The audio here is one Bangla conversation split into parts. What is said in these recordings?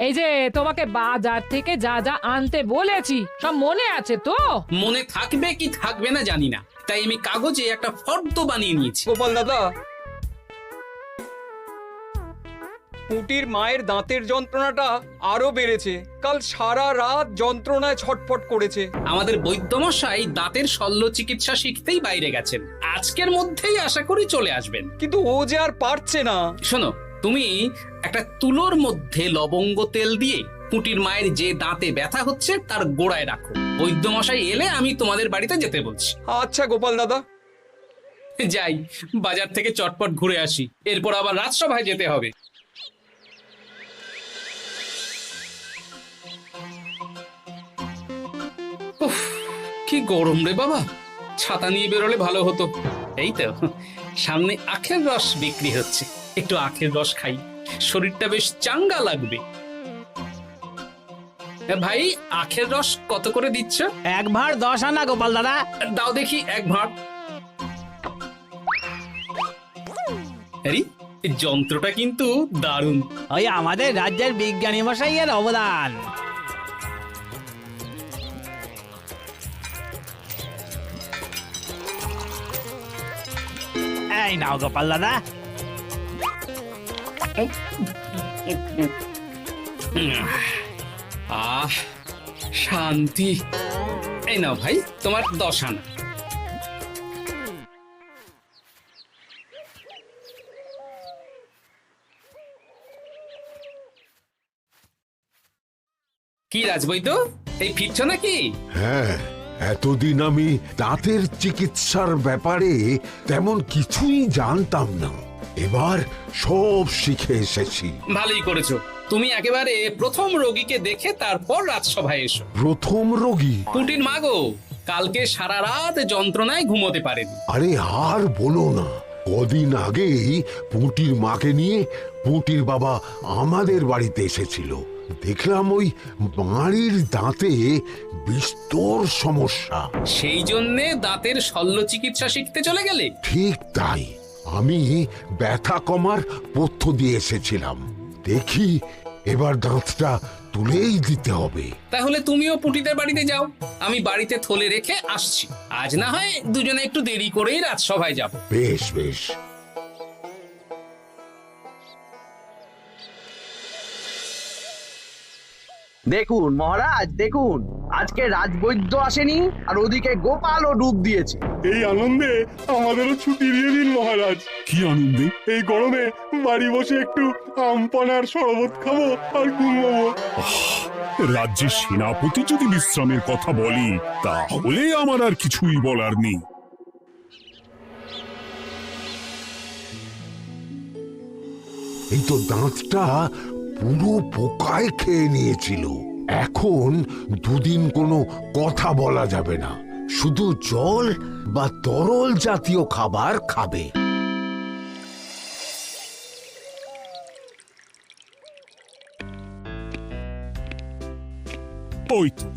এই যে তোমাকে বাজার থেকে যা যা আনতে বলেছি সব মনে আছে তো? মনে থাকবে কি থাকবে না জানি না, তাই আমি কাগজে একটা ফর্দ বানিয়ে নিয়েছি। গোপাল দাদা, পুটির মায়ের দাঁতের যন্ত্রণাটা আরো বেড়েছে। কাল সারা রাত যন্ত্রণায় ছটফট করেছে। আমাদের বৈদ্যমশাই দাঁতের শল্য চিকিৎসা শিখতেই বাইরে গেছেন, আজকের মধ্যেই আশা করি চলে আসবেন। কিন্তু ও যে আর পারছে না। শোনো, তুমি একটা তুলোর মধ্যে লবঙ্গ তেল দিয়ে পুটির মায়ের যে দাঁতে ব্যথা হচ্ছে তার গোড়ায় রাখো। বৈদ্যমশাই এলে আমি তোমাদের বাড়িতে যেতে বলছি। আচ্ছা গোপাল দাদা। যাই, বাজার থেকে চটপট ঘুরে আসি, এরপর আবার রাজসভায় যেতে হবে। উফ, কি গরম রে বাবা, ছাতা নিয়ে বেরোলে ভালো হতো। এই তো সামনে আখের রস বিক্রি হচ্ছে, একটু আখের রস খাই, শরীরটা বেশ চাঙ্গা লাগবে। ভাই, আখের রস কত করে দিচ্ছ? 1 ভাঁড় 10 আনা গোপাল দাদা। দাও দেখি 1 ভাঁড়। আরে, এই যন্ত্রটা কিন্তু দারুণ। ওই আমাদের রাজ্যের বিজ্ঞানী মশাইয়ের অবদান। এই নাও গোপাল দাদা। আহ, শান্তি। এই নাও ভাই, তোমার 10 আনা। কি রাজবৈদ্য, এই ফিরছো নাকি? হ্যাঁ, এতদিন আমি দাঁতের চিকিৎসার ব্যাপারে তেমন কিছুই জানতাম না, এবার সব শিখে এসেছি। ভালোই করেছো, তুমি একেবারে প্রথম রোগীকে দেখে তারপর রাজসভায় এসো। প্রথম রোগী? পুটির মা গো, কালকে সারা রাত যন্ত্রণায় ঘুমোতে পারেনি। আরে আর বলো না, কদিন আগেই পুঁটির মাকে নিয়ে পুঁটির বাবা আমাদের বাড়িতে এসেছিল। দেখলাম ওই বাড়ির দাঁতে বিস্তর সমস্যা। সেই জন্যে দাঁতের শল্য চিকিৎসা শিখতে চলে গেলে? ঠিক তাই, আমি ব্যথা কমার পথ্য দিয়ে এসেছিলাম। দেখি এবার দাঁতটা তুলেই দিতে হবে। তাহলে তুমিও পুটিদের বাড়িতে যাও, আমি বাড়িতে থলে রেখে আসছি। আজ না হয় দুজনে একটু দেরি করেই রাজসভায় যাব। বেশ বেশ। দেখুন মহারাজ, দেখুন আজকে রাজবৈদ্য আসেনি, আর ওদিকে গোপালও ডুব দিয়েছে। এই আনন্দে আমাদেরও ছুটি দিয়ে দিন মহারাজ। কি আনন্দে? এই গরমে বাড়ি বসে একটু আমপানার শরবত খাবো আর ঘুমবো। রাজ্যের সেনাপতি যদি বিশ্রামের কথা বলি, তাহলে আমার আর কিছুই বলার নেই। এই তো দাঁতটা পুরো পোকায় খেয়ে নিয়েছিল। এখন দুদিন কোনো কথা বলা যাবে না, শুধু জল বা তরল জাতীয় খাবার খাবে। ওই তো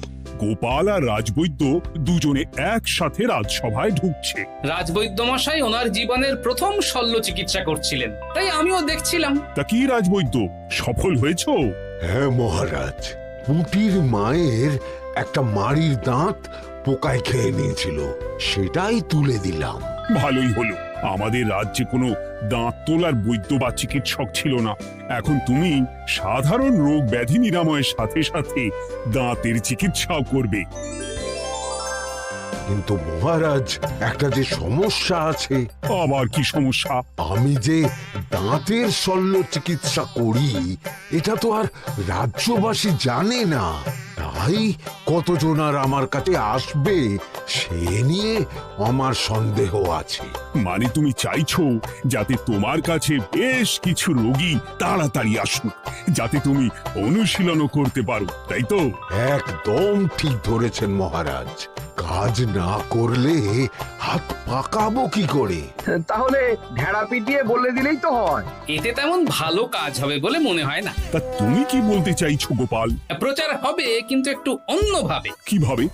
গোপাল আর রাজবৈদ্য দুজনে একসাথে রাজসভায় ঢুকছে। রাজবৈদ্য মশাই ওনার জীবনের প্রথম শল্য চিকিৎসা করছিলেন, তাই আমিও দেখছিলাম। তা কি রাজবৈদ্য, সফল হয়েছ? হ্যাঁ মহারাজ, পুঁটির মায়ের একটা মাড়ির দাঁত পোকায় খেয়ে নিয়েছিল, সেটাই তুলে দিলাম। ভালোই হলো, আমাদের রাজ্যে কোনো দাঁত তোলার বৈদ্য বা চিকিৎসক ছিল না। এখন তুমি সাধারণ রোগ ব্যাধি নিরাময়ের সাথে সাথে দাঁতের চিকিৎসাও করবে। কিন্তু মহারাজ, একটা যে সমস্যা আছে। আবার কি সমস্যা? আমি যে দাঁতের শল্য চিকিৎসা করি, এটা তো আর রাজ্যবাসী জানে না, তাই কতজন আর আমার কাছে আসবে সে নিয়ে আমার সন্দেহ আছে। মানে তুমি চাইছো যাতে তোমার কাছে বেশ কিছু রোগী তাড়াতাড়ি আসুক, যাতে তুমি অনুশীলনও করতে পারো, তাই তো? একদম ঠিক ধরেছেন মহারাজ, কাজ না করলে হাত পাকাবো কি করে? তাহলে ঢেড়া পিটিয়ে বলে দিলেই তো হয়। এতে তেমন ভালো কাজ হবে বলে মনে হয় না। তা তুমি কি বলতে চাইছো গোপাল? প্রচার হবে, কিন্তু একটু অন্যভাবে। কিভাবে?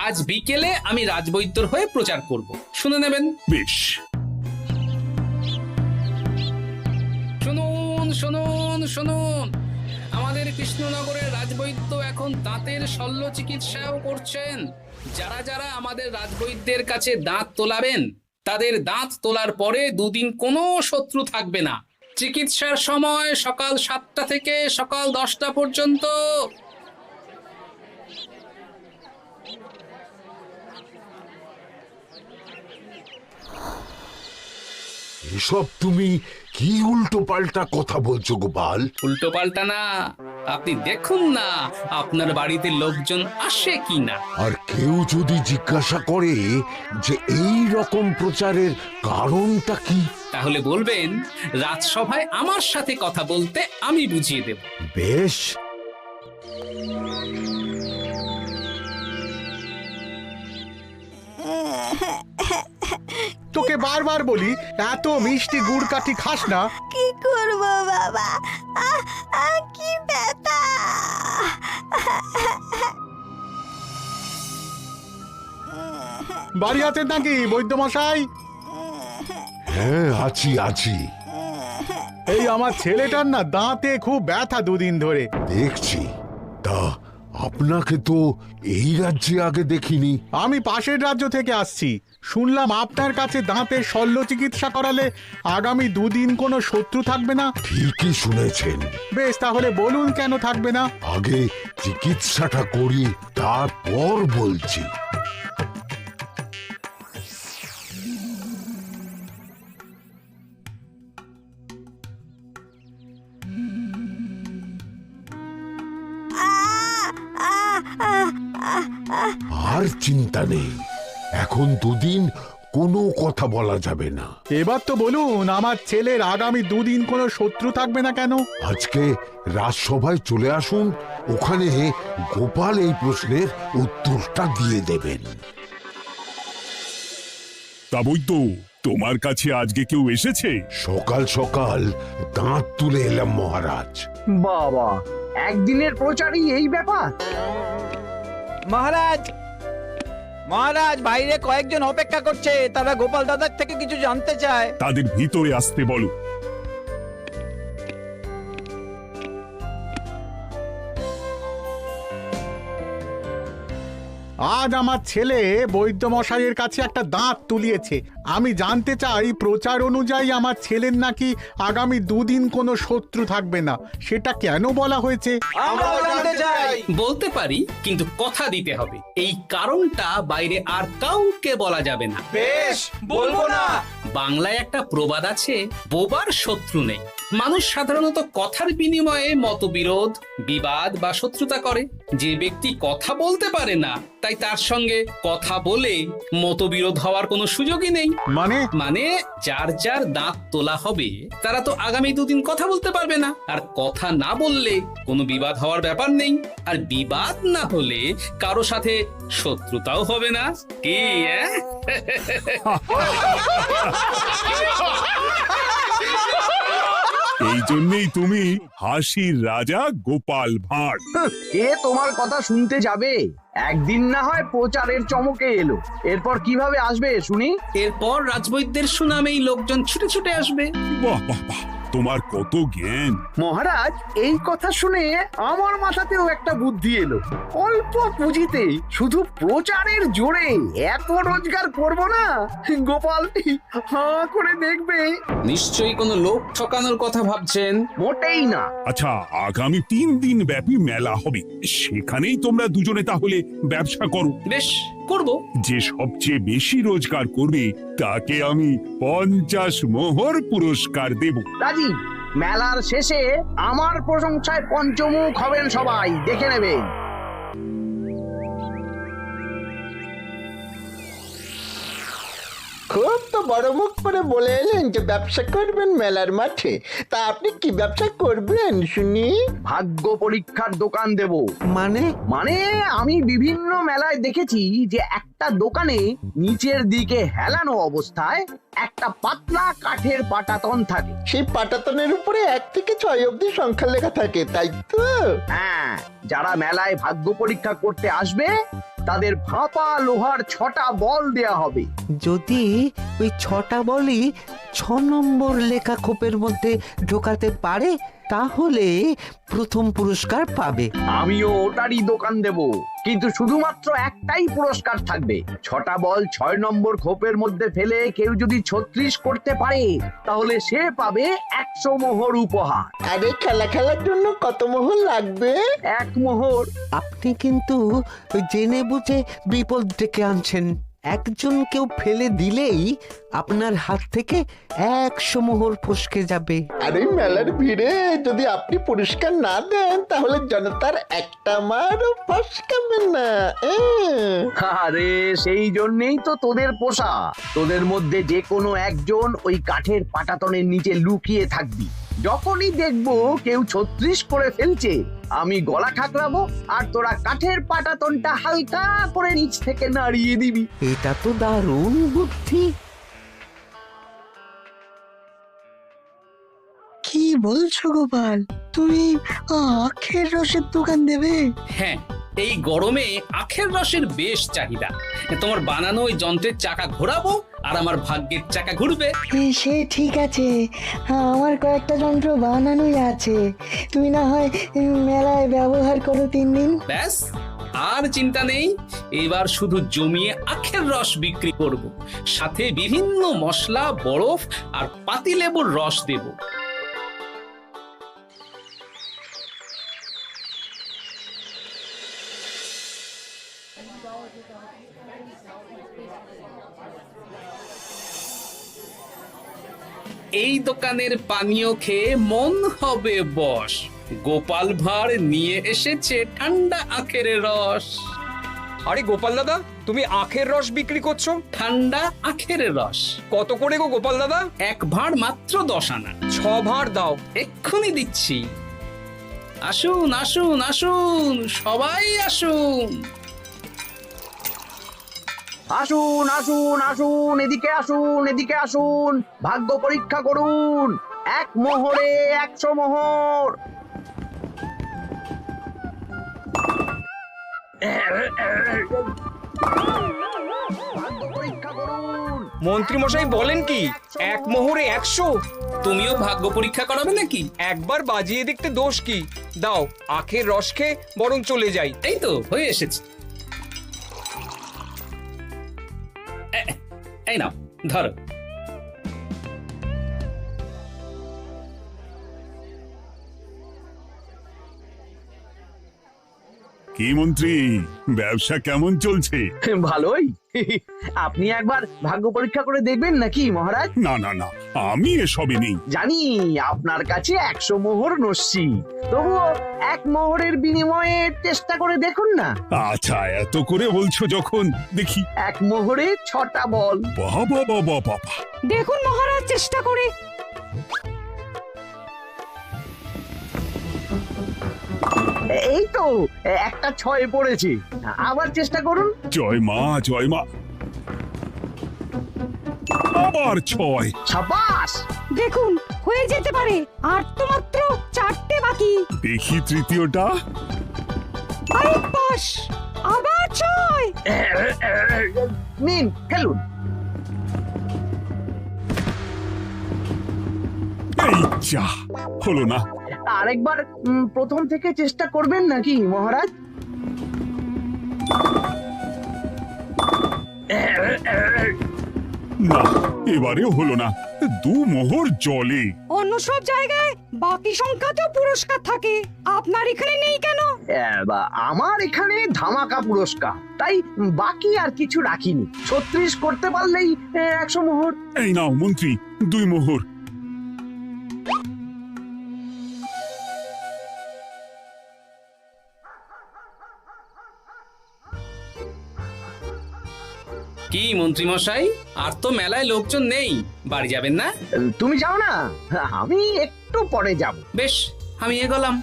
আজ বিকেলে আমি রাজবৈদ্যর হয়ে প্রচার করব, শুনে নেবেন। বেশ। শুনুন শুনুন শুনুন, আমাদের আমাদের কৃষ্ণনগরের রাজবৈদ্য এখন দাঁতের শল্য চিকিৎসাও করছেন। যারা যারা আমাদের রাজবৈদ্যের কাছে দাঁত তোলাবেন তাদের দাঁত তোলার পরে দুদিন কোনো শত্রু থাকবে না। চিকিৎসার সময় সকাল 7টা থেকে সকাল 10টা পর্যন্ত। এসব তুমি কি উল্টো পাল্টা কথা বলছো গোপাল? উল্টো পাল্টা না, আপনি দেখুন না আপনার বাড়িতে লোকজন আসে কি না। আর কেউ যদি জিজ্ঞাসা করে যে এই রকম প্রচারের কারণটা কি, তাহলে বলবেন রাজসভায় আমার সাথে কথা বলতে আমি বুঝিয়ে দেব। বেশ। তোকে বারবার বলি এত মিষ্টি গুড় কাঠি খাস না। কি করবো বাবা, কি ব্যথা। বাড়ি আছেন নাকি বৈদ্য মশাই? হ্যাঁ, আছি আছি। এই আমার ছেলেটার না দাঁতে খুব ব্যথা দুদিন ধরে। দেখছি। তা আপনাকে তো এই রাজ্যে আগে দেখিনি। আমি পাশের রাজ্য থেকে আসছি। শুনলাম আপনার কাছে দাঁতের শল্য চিকিৎসা করালে আগামী দুদিন কোনো শত্রু থাকবে না। ঠিকই শুনেছেন। বেশ, তাহলে বলুন কেন থাকবে না? আগে চিকিৎসাটা করি, তারপর বলছি। আর চিন্তা নেই, এখন দুদিন কোনো কথা বলা যাবে না। এবার তো বলুন আমার ছেলের আগামী দুদিন কোনো শত্রু থাকবে না কেন? আজকে রাজসভায় চলে আসুন, ওখানে গোপাল এই প্রশ্নের উত্তরটা দিয়ে দেবেন। তা বৈদ্য, তোমার কাছে আজকে কেউ এসেছে? সকাল সকাল দাঁত তুলে এলাম মহারাজ। বাবা, একদিনের প্রচারই এই ব্যাপার? মহারাজ, মহারাজ, বাইরে কয়েকজন অপেক্ষা করছে, তারা গোপাল দাদার থেকে কিছু জানতে চায়। তাদের ভিতরে আসতে বলো। আজ আমার ছেলে বৈদ্য মশাইয়ের কাছে একটা দাঁত তুলিয়েছে। আমি জানতে চাই প্রচার অনুযায়ী আমার ছেলের নাকি আগামী দুদিন কোনো শত্রু থাকবে না, সেটা কেন বলা হয়েছে? বলতে পারি, কিন্তু কথা দিতে হবে। এই কারণটা বাইরে আর কাউকে বলা যাবে না। বেশ, বলবো না। বাংলায় একটা প্রবাদ আছে, বোবার শত্রু নেই। মানুষ সাধারণত কথার বিনিময়ে মতবিরোধ, বিবাদ বা শত্রুতা করে। যে ব্যক্তি কথা বলতে পারে না, তাই তার সঙ্গে কথা বলে মতবিরোধ হওয়ার কোনো সুযোগই নেই। মানে যার যার দাঁত তোলা হবে তারা তো আগামী দুদিন কথা বলতে পারবে না। আর কথা না বললে কোনো বিবাদ হওয়ার ব্যাপার নেই। আর বিবাদ না হলে কারো সাথে শত্রুতাও হবে না। কি এই জন্যই তুমি হাসির রাজা গোপাল ভাঁড়। কে তোমার কথা শুনতে যাবে? একদিন না হয় প্রচারের চমকে এলো, এরপর কিভাবে আসবে শুনি? এরপর রাজবৈদ্যের সুনামেই লোকজন ছুটে ছুটে আসবে। বাহ বাহ বাহ, তোমার কত জ্ঞান! মহারাজ, এই কথা শুনে আমার মাথাতেও একটা বুদ্ধি এলো। অল্প পুঁজিতে শুধু প্রচারের জোরে এত রোজগার করব না, গোপাল হাঁ করে দেখবে। নিশ্চয়ই কোনো লোক ঠকানোর কথা ভাবছেন। মোটেই না। আচ্ছা, আগামী 3 দিন ব্যাপী মেলা হবে, সেখানেই তোমরা দুজনে তাহলে ব্যবসা করো। বেশ, করব। যে সবচেয়ে বেশি রোজগার করবে তাকে আমি 50 মোহর পুরস্কার দেব। রাজি। মেলার শেষে আমার প্রশংসায় পঞ্চমুখ হবেন সবাই, দেখে নেবেন। খুব তো বড় মুখ করে বলে এলেন যে ব্যবসা করবেন মেলার মাঠে। তা আপনি কি ব্যবসা করবেন শুনি? ভাগ্য পরীক্ষার দোকান দেব। মানে আমি বিভিন্ন মেলায় দেখেছি যে একটা দোকানে নিচের দিকে হেলানো অবস্থায় একটা পাতলা কাঠের পাটাতন থাকে। সেই পাটাতনের উপরে 1 থেকে 6 অবধি সংখ্যা লেখা থাকে, তাই তো? হ্যাঁ, যারা মেলায় ভাগ্য পরীক্ষা করতে আসবে তাদের ফাঁপা লোহার 6টা বল দেয়া হবে। যদি ওই 6টা বলই 6 নম্বর লেখা খোপের মধ্যে ঢোকাতে পারে তাহলে প্রথম পুরস্কার পাবে। আমিও ওটারই দোকান দেব, কিন্তু শুধুমাত্র একটাই পুরস্কার থাকবে। 6টা বল 6 নম্বর খোপের মধ্যে ফেলে কেউ যদি 36 করতে পারে তাহলে সে পাবে 100 মোহর উপহার। আরে খেলার জন্য কত মোহর লাগবে? 1 মোহর। আপনি কিন্তু জেনে বুঝে বিপদ ডেকে আনছেন। একজন কেউ ফেলে দিলেই আপনার হাত থেকে 100 মোহর ফসকে যাবে। আরে মেলার ভিড়ে যদি আপনি পুরস্কার না দেন তাহলে জনতার একটা মারও ফসকাবে না। আরে সেই জন্যই তো তোদের পোষা। তোদের মধ্যে যে কোনো একজন ওই কাঠের পাটাতনের নিচে লুকিয়ে থাকবি। যখনই দেখবো কেউ 36 করে ফেলছে আমি গলা ঠাকরাবো আর তোরা কাঠের পাটাতনটা হালকা করে নিচ থেকে নাড়িয়ে দিবি। এটা তো দারুণ বুদ্ধি। কি বলছো গোপাল, তুমি আখের রসের দোকান দেবে? হ্যাঁ, এই গরমে আখের রসের বেশ চাহিদা। তোমার বানানো ওই যন্ত্রের চাকা ঘোরাবো আর আমার ভাগ্যের চাকা ঘুরবে। সে ঠিক আছে, আমার কয়েকটা যন্ত্র বানানোই আছে। তুমি না হয় মেলায় ব্যবহার করো 3 দিন। ব্যাস, আর চিন্তা নেই। এবার শুধু জমিয়ে আখের রস বিক্রি করব, সাথে বিভিন্ন মশলা, বরফ আর পাতিলেবুর রস দেব। এই দোকানের পানীয় খেয়ে মন হবে বশ। গোপাল ভাঁড় নিয়ে এসেছে ঠান্ডা আখের রস। আরে গোপাল দাদা, তুমি আখের রস বিক্রি করছো? ঠান্ডা আখের রস। কত করে গো গোপাল দাদা? 1 ভাঁড় মাত্র 10 আনা। 6 ভাঁড় দাও। এক্ষুনি দিচ্ছি। আসুন আসুন আসুন, সবাই আসুন। আসুন আসুন আসুন, এদিকে আসুন, এদিকে আসুন, ভাগ্য পরীক্ষা করুন। 1 মোহরে 100 মোহর। ভাগ্য পরীক্ষা করুন। মন্ত্রী মশাই বলেন কি 1 মোহরে 100? তুমিও ভাগ্য পরীক্ষা করাবে নাকি? একবার বাজিয়ে দেখতে দোষ কি? দাও, আখের রস খেয়ে বরং চলে যাই। এই তো হয়ে এসেছে। এই নাও, ধরো। কি মন্ত্রী, ব্যবসা কেমন চলছে? ভালোই। আপনি একবার ভাগ্য পরীক্ষা করে দেখবেন নাকি মহারাজ? না না না, আমি এসবে নেই। জানি আপনার কাছে 100 মোহর নস্যি, তবুও 1 মোহরের বিনিময়ে চেষ্টা করে দেখুন না। আচ্ছা, এত করে বলছো যখন, দেখি। 1 মোহরে 6টা বল। বাবা বাবা বাবা, দেখুন মহারাজ চেষ্টা করে। এই তো একটা 6 পড়েছে, আবার চেষ্টা করুন। জয় মা জয় মা। আবার 6। সাবাস। দেখুন হয়ে যেতে পারে, আর তো মাত্র 4টে বাকি। দেখি তৃতীয়টা। আরে পাস, আবার 6। নিন খেলুন। এই যা, হলো না। আরেকবার প্রথম থেকে চেষ্টা করবেন নাকি মহারাজ? না, এবারেও হলো না। 2 মোহর জলে। অন্য সব জায়গায় বাকি সংখ্যাতেও পুরস্কার থাকে, আপনার এখানে নেই কেন? আমার এখানে ধামাকা পুরস্কার, তাই বাকি আর কিছু রাখিনি। 36 করতে পারলেই 100 মোহর। এই নাও মন্ত্রী, 2 মোহর। কি মন্ত্রী মশাই, আর তো মেলায় লোকজন নেই, বাড়ি যাবেন না? তুমি যাও না, আমি একটু পরে যাব। বেশ, আমি এগোলাম।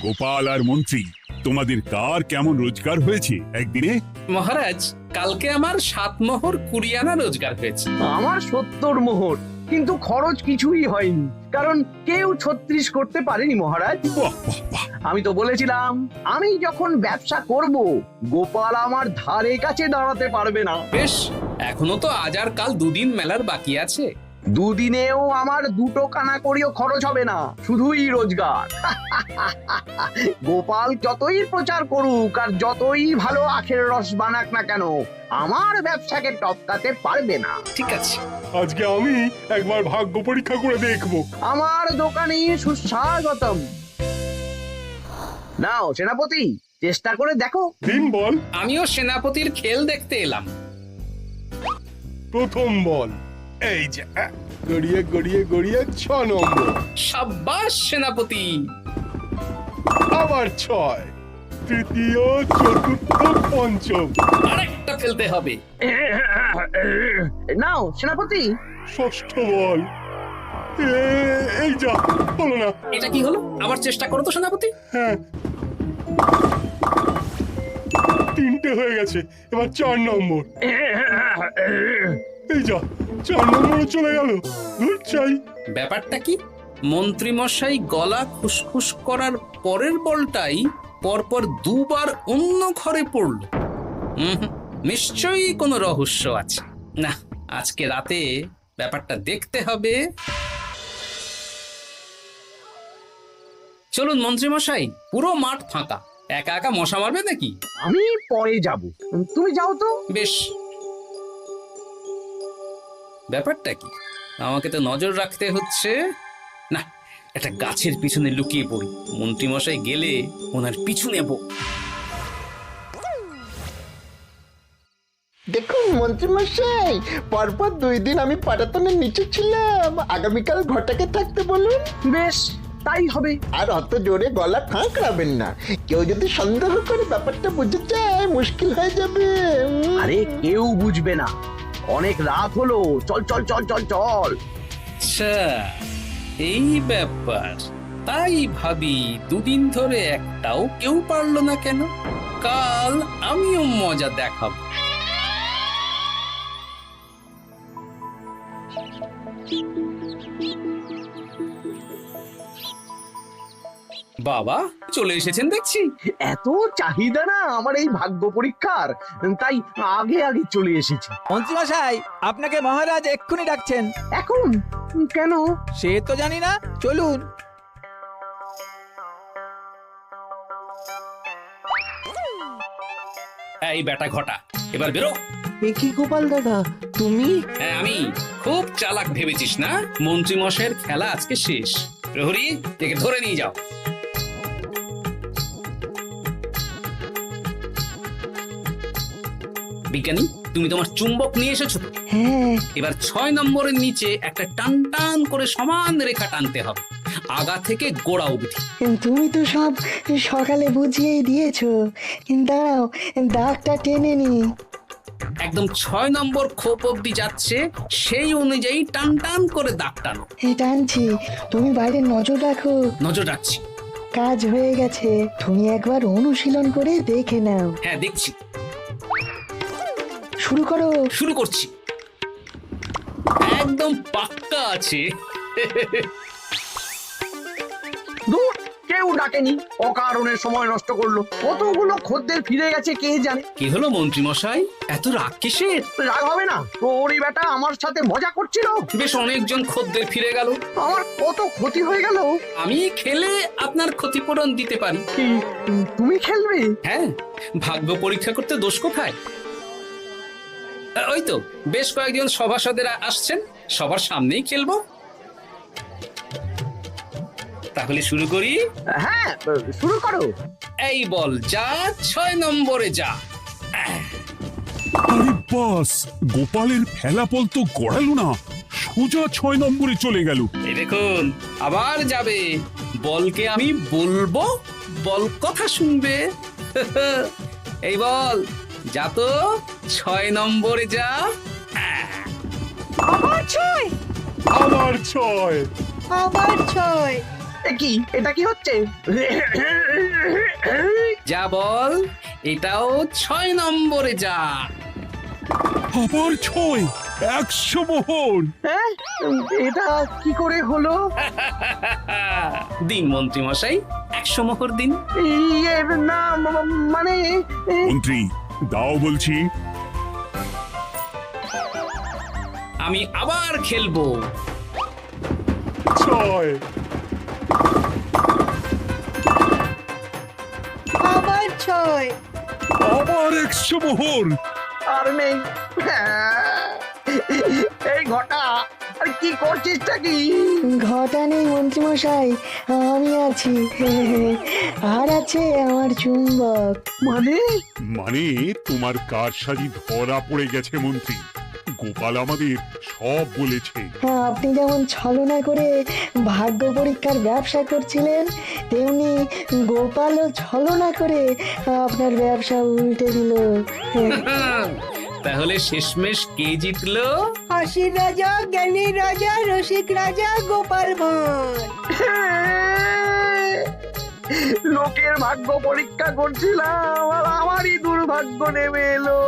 গোপাল আর মন্ত্রী, তোমাদের কার কেমন রোজগার হয়েছে একদিনে? মহারাজ, কালকে আমার 7 মোহর 20 আনা রোজগার হয়েছে। আমার 70 মোহর, কিন্তু খরচ কিছুই হয়নি, কারণ কেউ 36 করতে পারেনি মহারাজ। বাহ বাহ বাহ, আমি তো বলেছিলাম আমি যখন ব্যবসা করব গোপাল আমার ধারে কাছে দাঁড়াতে পারবে না। বেশ, এখনো তো আজ আর কাল দুদিন মেলার বাকি আছে। দুদিনেও আমার দুটো কানা করিও খরচ হবে না, শুধুই রোজগার। গোপাল যতই প্রচার করুক আর যতই ভালো আখের রস বানাক না কেন, আমার ব্যবসাকে টপকাতে পারবে না। ঠিক আছে, আজকে আমি একবার ভাগ্য পরীক্ষা করে দেখবো। আমার দোকানে সুস্বাগতম। নাও সেনাপতি, চেষ্টা করে দেখো। দিন বল। আমিও সেনাপতির খেল দেখতে এলাম। প্রথম বল, এই যে গড়িয়ে গড়িয়ে গড়িয়ে 6 নম্বর। সাব্বাস সেনাপতি। আবার 6, তৃতীয়, চতুর্থ, পঞ্চম। আরেকটা ফেলতে হবে। নাও সেনাপতি। ষষ্ঠ বল, এই যা, হলো না। এটা কি হলো? আবার চেষ্টা করো তো সেনাপতি। হ্যাঁ, 3টে হয়ে গেছে, এবার 4 নম্বর। এই যা, 4 নম্বরে চলে গেল। ধুর চাই। ব্যাপারটা কি? মন্ত্রী মশাই গলা খুসখুস করার পরের বলটাই পরপর দুবার অন্য ঘরে পড়ল। নিশ্চয়ই কোনো রহস্য আছে। না, আজকে রাতে ব্যাপারটা দেখতে হবে। চলুন মন্ত্রী মশাই, পুরো মাঠ ফাঁকা, একা একা মশা মারবে নাকি? আমি পরে যাব, তুমি যাও তো। বেশ। ব্যাপারটা কি? আমাকে তো নজর রাখতে হচ্ছে। না, একটা গাছের পিছনে লুকিয়ে পড়ি, মন্ত্রী মশাই গেলে ওনার পিছু নেব। দেখুন মন্ত্রীমশাই, পরপর 2 দিন আমি পাটাতনের নিচে ছিলাম। আগামীকাল ঘরটাকে থাকতে বলুন। বেশ, তাই হবে। আর অত জোরে গলা ঠাঁকড়াবেন না, কেউ যদি সন্দেহ করে ব্যাপারটা বুঝে যায় মুশকিল হয়ে যাবে। আরে কেউ বুঝবে না, অনেক রাত হলো, চল চল চল চল চল। আচ্ছা, এই ব্যাপার। তাই ভাবি 2 দিন ধরে একটাও কেউ পারলো না কেন? কাল আমিও মজা দেখাবো। বাবা চলে এসেছেন দেখছি। এত চাহিদা না আমার এই ভাগ্য পরীক্ষার, তাই আগে আগে চলে এসেছি। মন্ত্রীমশাই, আপনাকে মহারাজ এক্ষুনি ডাকছেন। এখন কেন? সে তো জানি না, চলুন। এই বেটা ঘটা, এবার বেরো। কি গোপাল দাদা, তুমি? হ্যাঁ আমি। খুব চালাক ভেবেছিস না? মন্ত্রী মশাইয়ের খেলা আজকে শেষ। প্রহরী, একে ধরে নিয়ে যাও। বিজ্ঞানী, তুমি তোমার চুম্বক নিয়ে এসেছো তো? হ্যাঁ। এবার 6 নম্বরের নিচে একটা টান টান করে সমান রেখা টানতে হবে, আগা থেকে গোড়া অবধি। তুমি তো সব সকালে বুঝিয়েই দিয়েছো, দাঁড়াও দাগটা টেনে নি। একদম 6 নম্বর খোপ অবধি যাচ্ছে, সেই অনুযায়ী টান টান করে দাগ টানো। টানছি, তুমি বাইরে নজর রাখো। নজর রাখছি। কাজ হয়ে গেছে, তুমি একবার অনুশীলন করে দেখে নাও। হ্যাঁ দেখছি। শুরু করো। শুরু করছি। একদম পাক্কা আছে। দূর, কেউ ডাকেনি, অকারণে সময় নষ্ট করলো। কতগুলো খদ্দের ফিরে গেছে কে জানে। কি হলো মন্ত্রী মশাই, এত রাগ কিসের? রাগ হবে না, ওরই বেটা আমার সাথে মজা করছিল। বেশ অনেকজন খদ্দের ফিরে গেল, আমার কত ক্ষতি হয়ে গেল। আমি খেলে আপনার ক্ষতিপূরণ দিতে পারি। তুমি খেলবে? হ্যাঁ, ভাগ্য পরীক্ষা করতে দোষ কোথায়? ওই তো বেশ কয়েকজন সভাসদেরা আসছেন, সবার সামনেই খেলবো। তাহলে শুরু করি। হ্যাঁ শুরু করো। এই বল যা, 6 নম্বরে যা। আরে বাস, গোপালের ফেলাপল তো গড়ালো না, সোজা 6 নম্বরে চলে গেল। এই দেখুন, আবার যাবে। বলকে আমি বলবো, বল কথা শুনবে। এই বল যা তো, 6 নম্বরে যা। আবার 6, আবার 6, আবার 6। কি এটা কি হচ্ছে? যা বল, এটাও 6 নম্বরে যা। আবার 6, 100 মোহর। হ্যাঁ এটা কি করে হলো? দিন মন্ত্রী মশাই, 100 মোহর দিন। ইয়ে না মানে মন্ত্রী দাও বলছি। আমি আবার খেলবো। 6 আবার 6। আবার 100 মোহর। আর নেই। এই ঘটা আর কি করছিসটা কি? ঘটা নেই মন্ত্রীমশাই, আমি আছি। আর আছে আমার চুম্বক। মানে মানে তোমার কারসাজি ধরা পড়ে গেছে মন্ত্রী। গোপাল আমাদের সব বলেছে। আপনি যেমন ছলনা করে ভাগ্য পরীক্ষার ব্যবসা করছিলেন, তেমনি গোপালও ছলনা করে আপনার ব্যবসা উল্টে দিল। তাহলে শেষমেশ কে জিতলো? হাসির রাজা, জ্ঞানীর রাজা, রসিক রাজা গোপাল ভাঁড়। লোকের ভাগ্য পরীক্ষা করছিলাম আর আমারই দুর্ভাগ্য নেমে এলো।